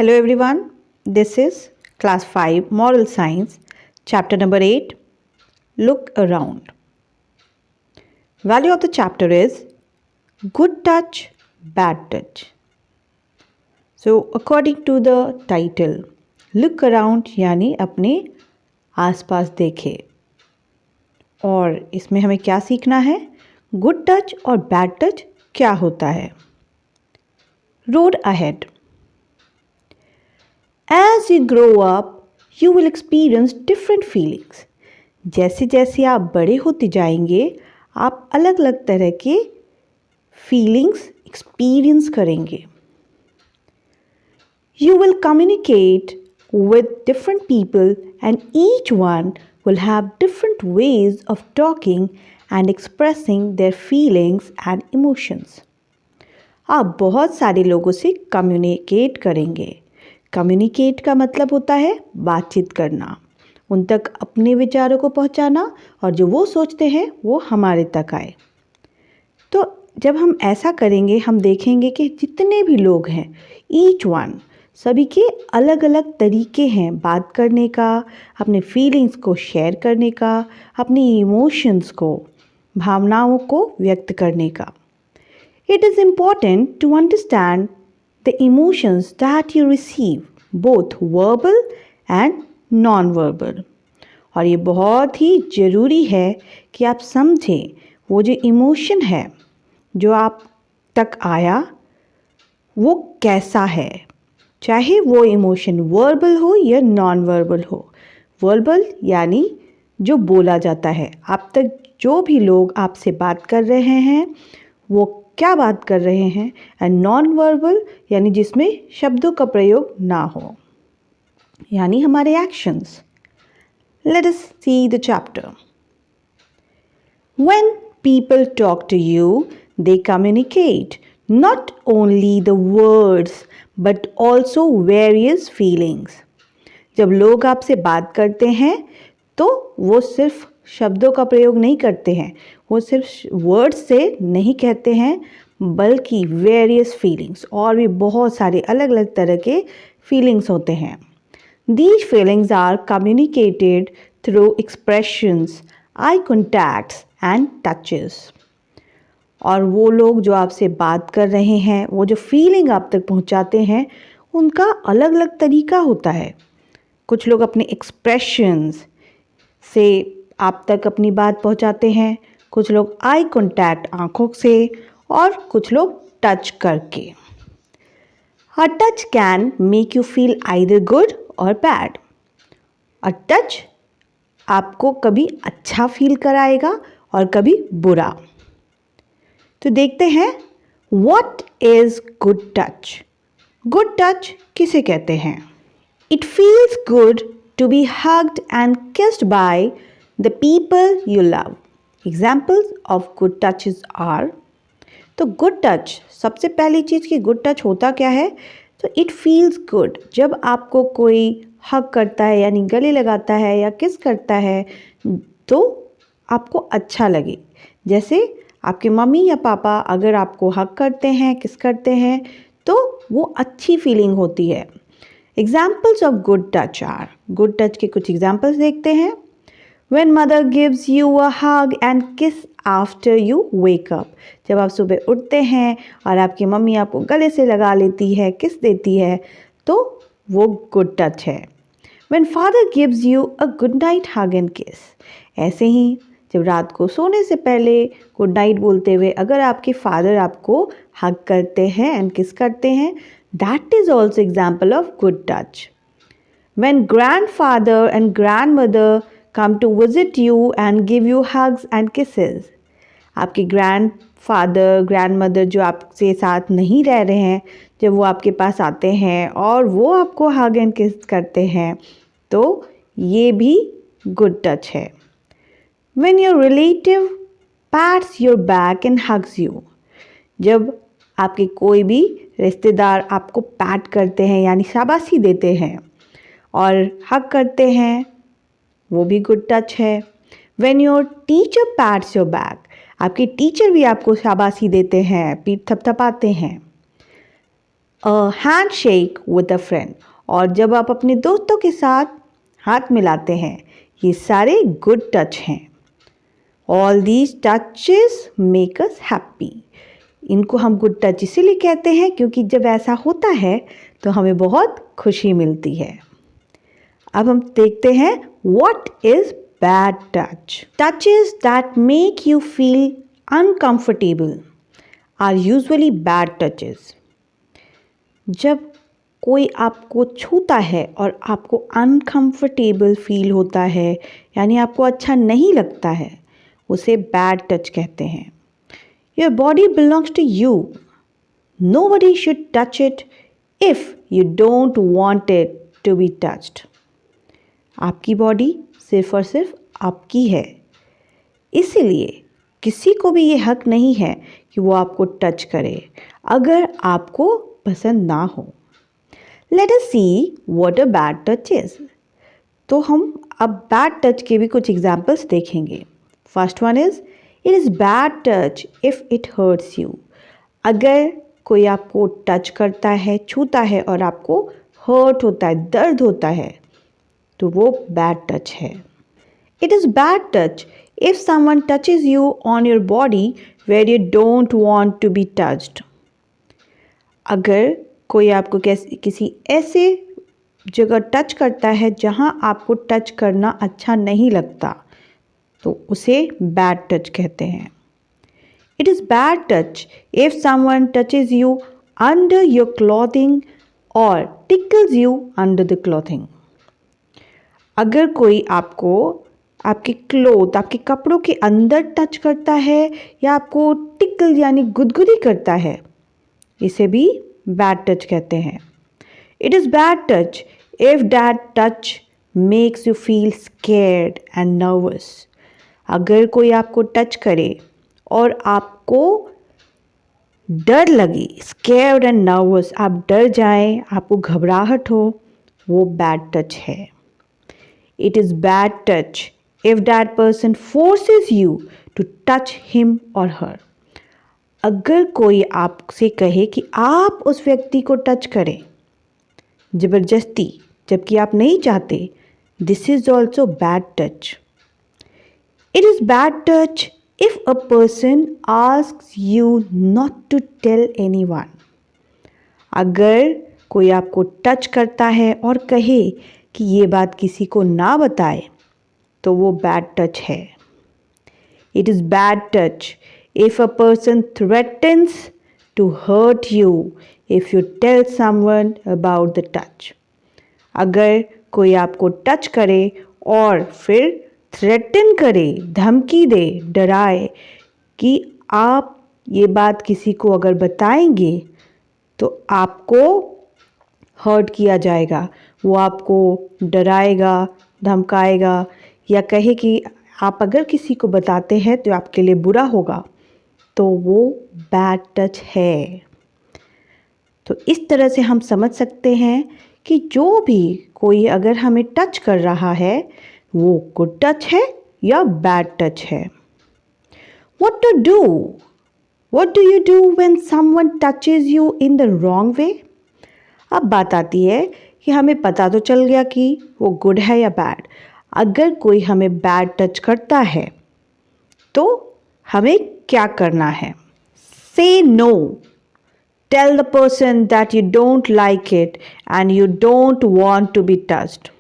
Hello everyone, this is class 5 Moral Science, chapter number 8, Look Around. Value of the chapter is Good Touch, Bad Touch. So according to the title, Look Around यानी अपने आसपास देखे और इसमें हमें क्या सीखना है, गुड टच और बैड टच क्या होता है. Road ahead. As you grow up, you will experience different feelings. जैसे जैसे आप बड़े होते जाएंगे, आप अलग अलग तरह के फीलिंग्स एक्सपीरियंस करेंगे. You will communicate with different people and each one will have different ways of talking and expressing their feelings and emotions. आप बहुत सारे लोगों से कम्युनिकेट करेंगे. कम्युनिकेट का मतलब होता है बातचीत करना, उन तक अपने विचारों को पहुंचाना और जो वो सोचते हैं वो हमारे तक आए. तो जब हम ऐसा करेंगे हम देखेंगे कि जितने भी लोग हैं, ईच वन, सभी के अलग अलग तरीके हैं बात करने का, अपने फीलिंग्स को शेयर करने का, अपनी इमोशंस को, भावनाओं को व्यक्त करने का. It is important to understand the emotions that you receive, both verbal and non-verbal. और ये बहुत ही ज़रूरी है कि आप समझें वो जो इमोशन है जो आप तक आया वो कैसा है, चाहे वो इमोशन वर्बल हो या नॉन वर्बल हो. वर्बल यानी जो बोला जाता है, आप तक जो भी लोग आपसे बात कर रहे हैं वो क्या बात कर रहे हैं, एंड नॉन वर्बल यानी जिसमें शब्दों का प्रयोग ना हो, यानी हमारे actions. Let us see the chapter. When people talk to you they communicate not only the words but also various feelings. जब लोग आपसे बात करते हैं तो वो सिर्फ शब्दों का प्रयोग नहीं करते हैं, वो सिर्फ वर्ड्स से नहीं कहते हैं, बल्कि वेरियस फीलिंग्स, और भी बहुत सारे अलग अलग तरह के फीलिंग्स होते हैं. These feelings are communicated through expressions, eye contacts and touches. और वो लोग जो आपसे बात कर रहे हैं, वो जो फीलिंग आप तक पहुंचाते हैं, उनका अलग अलग तरीका होता है. कुछ लोग अपने एक्सप्रेशंस से आप तक अपनी बात पहुंचाते हैं, कुछ लोग आई कांटेक्ट आँखों से, और कुछ लोग टच करके. अ touch can make you feel either good और बैड. अ टच आपको कभी अच्छा फील कराएगा और कभी बुरा. तो देखते हैं what is good touch. Good touch किसे कहते हैं? It feels good to be hugged and kissed by the people you love. Examples of good touches are, तो good touch, सबसे पहली चीज़ कि good touch होता क्या है, तो it feels good. जब आपको कोई हग करता है यानी गले लगाता है या किस करता है तो आपको अच्छा लगे. जैसे आपके मम्मी या पापा अगर आपको हग करते हैं, किस करते हैं, तो वो अच्छी फीलिंग होती है. Examples of good touch are, good touch के कुछ examples देखते हैं. When mother gives you a hug and kiss after you wake up. जब आप सुबह उठते हैं और आपकी मम्मी आपको गले से लगा लेती है, किस देती है, तो वो गुड टच है. When father gives you a good night hug and kiss. ऐसे ही जब रात को सोने से पहले गुड नाइट बोलते हुए अगर आपके फादर आपको हग करते हैं एंड किस करते हैं, that is also example of good touch. When grandfather and grandmother come to visit you and give you hugs and kisses. आपके ग्रैंडफादर ग्रैंडमदर जो आपसे साथ नहीं रह रहे हैं, जब वो आपके पास आते हैं और वो आपको हग एंड किस करते हैं, तो ये भी गुड टच है. When your relative pats your back and hugs you. जब आपके कोई भी रिश्तेदार आपको पैट करते हैं यानी शाबाशी देते हैं और हग करते हैं, वो भी गुड टच है. When your teacher pats your back. आपके टीचर भी आपको शाबाशी देते हैं, पीठ थपथपाते हैं. A hand shake with a friend, और जब आप अपने दोस्तों के साथ हाथ मिलाते हैं, ये सारे गुड टच हैं। All these touches make us happy. इनको हम गुड टच इसीलिए कहते हैं क्योंकि जब ऐसा होता है तो हमें बहुत खुशी मिलती है। अब हम देखते हैं what is bad touch. Touches that make you feel uncomfortable are usually bad touches. जब कोई आपको छूता है और आपको अनकंफर्टेबल फील होता है, यानी आपको अच्छा नहीं लगता है, उसे बैड टच कहते हैं। Your body belongs to you, nobody should touch it if you don't want it to be touched. आपकी बॉडी सिर्फ और सिर्फ आपकी है, इसीलिए किसी को भी ये हक नहीं है कि वो आपको टच करे अगर आपको पसंद ना हो। Late us see what a bad touch is. तो हम अब बैड टच के भी कुछ एग्जाम्पल्स देखेंगे। First one is it is bad touch if it hurts you. अगर कोई आपको टच करता है, छूता है और आपको हर्ट होता है, दर्द होता है, तो वो बैड टच है। It is bad touch if someone touches you on your body where you don't want to be touched. अगर कोई आपको किसी ऐसे जगह टच करता है जहां आपको टच करना अच्छा नहीं लगता, तो उसे बैड टच कहते हैं। It is bad touch if someone touches you under your clothing और tickles you under the clothing. अगर कोई आपको आपके क्लोथ, आपके कपड़ों के अंदर टच करता है या आपको टिकल यानी गुदगुदी करता है, इसे भी बैड टच कहते हैं। It is bad touch if that touch makes you feel scared and nervous. अगर कोई आपको टच करे और आपको डर लगे, स्केर्ड एंड नर्वस, आप डर जाएं, आपको घबराहट हो, वो बैड टच है। It is bad touch if that person forces you to touch him और हर। अगर कोई आपसे कहे कि आप उस व्यक्ति को टच करें ज़बरदस्ती, जबकि आप नहीं चाहते, this is also bad touch. It is bad touch if a person asks you not to tell anyone. अगर कोई आपको टच करता है और कहे कि ये बात किसी को ना बताए, तो वो बैड टच है। It is bad touch if a person threatens to hurt you if you tell someone about the touch। अगर कोई आपको टच करे और फिर थ्रेटन करे, धमकी दे, डराए कि आप ये बात किसी को अगर बताएंगे तो आपको हर्ट किया जाएगा, वो आपको डराएगा, धमकाएगा, या कहे कि आप अगर किसी को बताते हैं तो आपके लिए बुरा होगा, तो वो बैड टच है। तो इस तरह से हम समझ सकते हैं कि जो भी कोई अगर हमें टच कर रहा है, वो गुड टच है या बैड टच है। What to do? What do you do when someone touches you in the wrong way? अब बात आती है कि हमें पता तो चल गया कि वो गुड है या बैड। अगर कोई हमें बैड टच करता है तो हमें क्या करना है? Say no. Tell the person that you don't like it and you don't want to be touched.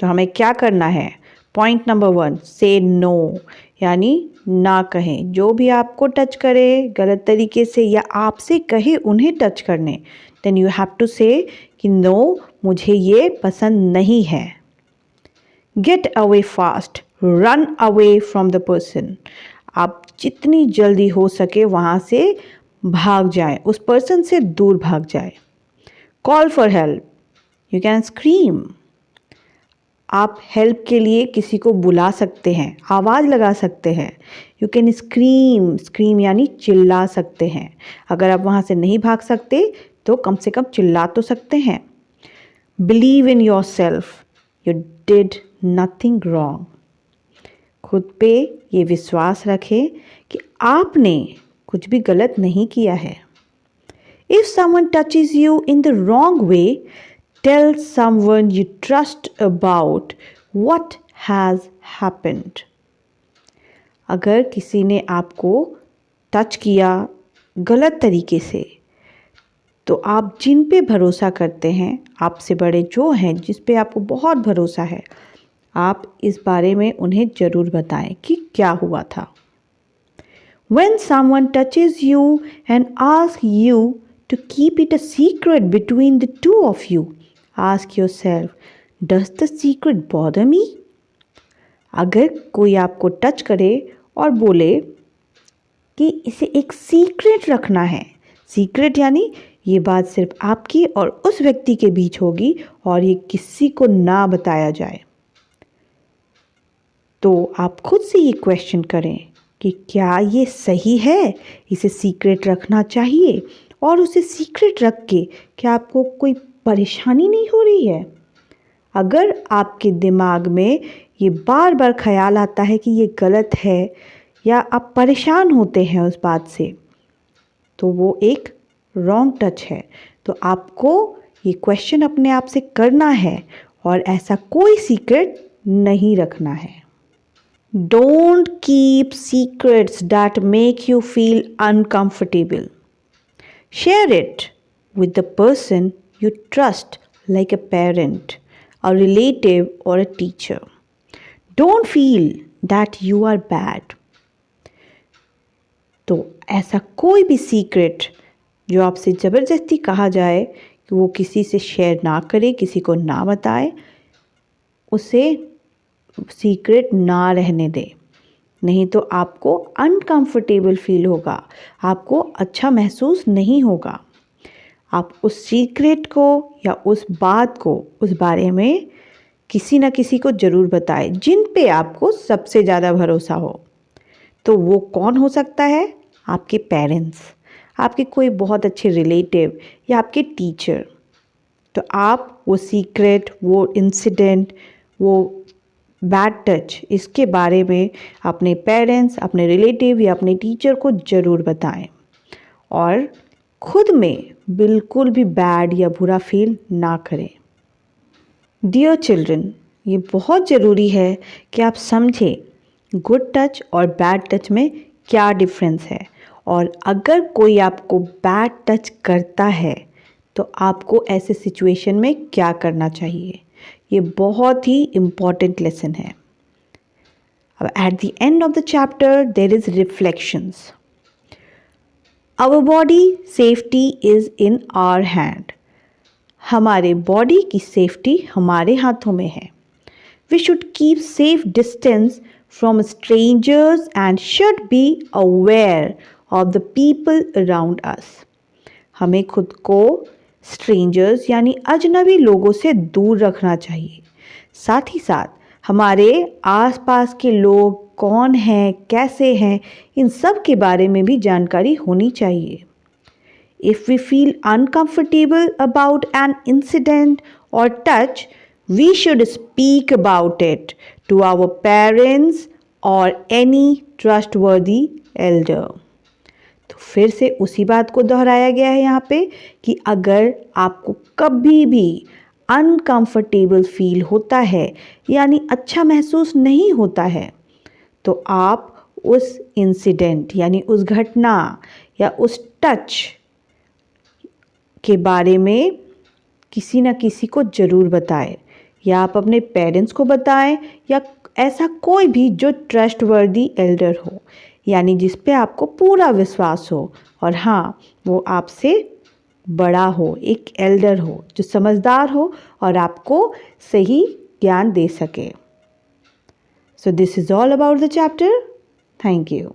तो हमें क्या करना है? पॉइंट नंबर 1, say no, यानी ना कहें। जो भी आपको टच करे गलत तरीके से या आपसे कहे उन्हें टच करने, then you have to say कि no, मुझे ये पसंद नहीं है। Get away fast. Run away from the person. आप जितनी जल्दी हो सके वहाँ से भाग जाए, उस पर्सन से दूर भाग जाए। Call for help, you can scream. आप हेल्प के लिए किसी को बुला सकते हैं, आवाज़ लगा सकते हैं। यू कैन स्क्रीम, स्क्रीम यानी चिल्ला सकते हैं। अगर आप वहाँ से नहीं भाग सकते तो कम से कम चिल्ला तो सकते हैं। Believe in your self, you did nothing wrong. खुद पे ये विश्वास रखें कि आपने कुछ भी गलत नहीं किया है। If someone touches you in the wrong way, tell someone you trust about what has happened. अगर किसी ने आपको टच किया गलत तरीके से, तो आप जिन पे भरोसा करते हैं, आपसे बड़े जो हैं, जिस पे आपको बहुत भरोसा है, आप इस बारे में उन्हें ज़रूर बताएं कि क्या हुआ था. When someone touches you and asks you to keep it a secret between the two of you, ask yourself, does the secret bother me? अगर कोई आपको टच करे और बोले कि इसे एक सीक्रेट रखना है, सीक्रेट यानी ये बात सिर्फ आपकी और उस व्यक्ति के बीच होगी और ये किसी को ना बताया जाए, तो आप खुद से ये क्वेश्चन करें कि क्या ये सही है, इसे सीक्रेट रखना चाहिए, और उसे सीक्रेट रख के क्या आपको कोई परेशानी नहीं हो रही है. अगर आपके दिमाग में ये बार बार ख्याल आता है कि ये गलत है या आप परेशान होते हैं उस बात से, तो वो एक रॉन्ग टच है. तो आपको ये क्वेश्चन अपने आप से करना है और ऐसा कोई सीक्रेट नहीं रखना है. Don't keep secrets that make you feel uncomfortable. Share it with the person you trust, like a parent, a relative, or a teacher. Don't feel that you are bad. तो ऐसा कोई भी सीक्रेट जो आपसे ज़बरदस्ती कहा जाए कि वो किसी से शेयर ना करे, किसी को ना बताए, उसे सीक्रेट ना रहने दे. नहीं तो आपको अनकंफर्टेबल फील होगा, आपको अच्छा महसूस नहीं होगा. आप उस सीक्रेट को या उस बात को, उस बारे में किसी न किसी को ज़रूर बताएं जिन पे आपको सबसे ज़्यादा भरोसा हो. तो वो कौन हो सकता है? आपके पेरेंट्स, आपके कोई बहुत अच्छे रिलेटिव या आपके टीचर. तो आप वो सीक्रेट, वो इंसिडेंट, वो बैड टच, इसके बारे में अपने पेरेंट्स, अपने रिलेटिव या अपने टीचर को ज़रूर बताएं और खुद में बिल्कुल भी बैड या बुरा फील ना करें. डियर चिल्ड्रन, ये बहुत ज़रूरी है कि आप समझें गुड टच और बैड टच में क्या डिफरेंस है, और अगर कोई आपको बैड टच करता है तो आपको ऐसे सिचुएशन में क्या करना चाहिए. ये बहुत ही इम्पॉर्टेंट लेसन है. अब at the end of the chapter there is reflections. Our body safety is in our hand. हमारे बॉडी की सेफ्टी हमारे हाथों में है. We should keep safe distance from strangers and should be aware of the people around us. हमें खुद को strangers यानी अजनबी लोगों से दूर रखना चाहिए. साथ ही साथ हमारे आसपास के लोग कौन हैं, कैसे हैं, इन सब के बारे में भी जानकारी होनी चाहिए. If we feel uncomfortable about an incident or touch, we should speak about it to our parents or any trustworthy elder. तो फिर से उसी बात को दोहराया गया है यहाँ पे कि अगर आपको कभी भी अनकंफर्टेबल फील होता है यानी अच्छा महसूस नहीं होता है, तो आप उस इंसिडेंट यानी उस घटना या उस टच के बारे में किसी न किसी को ज़रूर बताएं, या आप अपने पेरेंट्स को बताएं या ऐसा कोई भी जो ट्रस्टवर्दी एल्डर हो, यानी जिस पे आपको पूरा विश्वास हो और हाँ वो आपसे बड़ा हो, एक एल्डर हो जो समझदार हो और आपको सही ज्ञान दे सके. So this is all about the chapter. Thank you.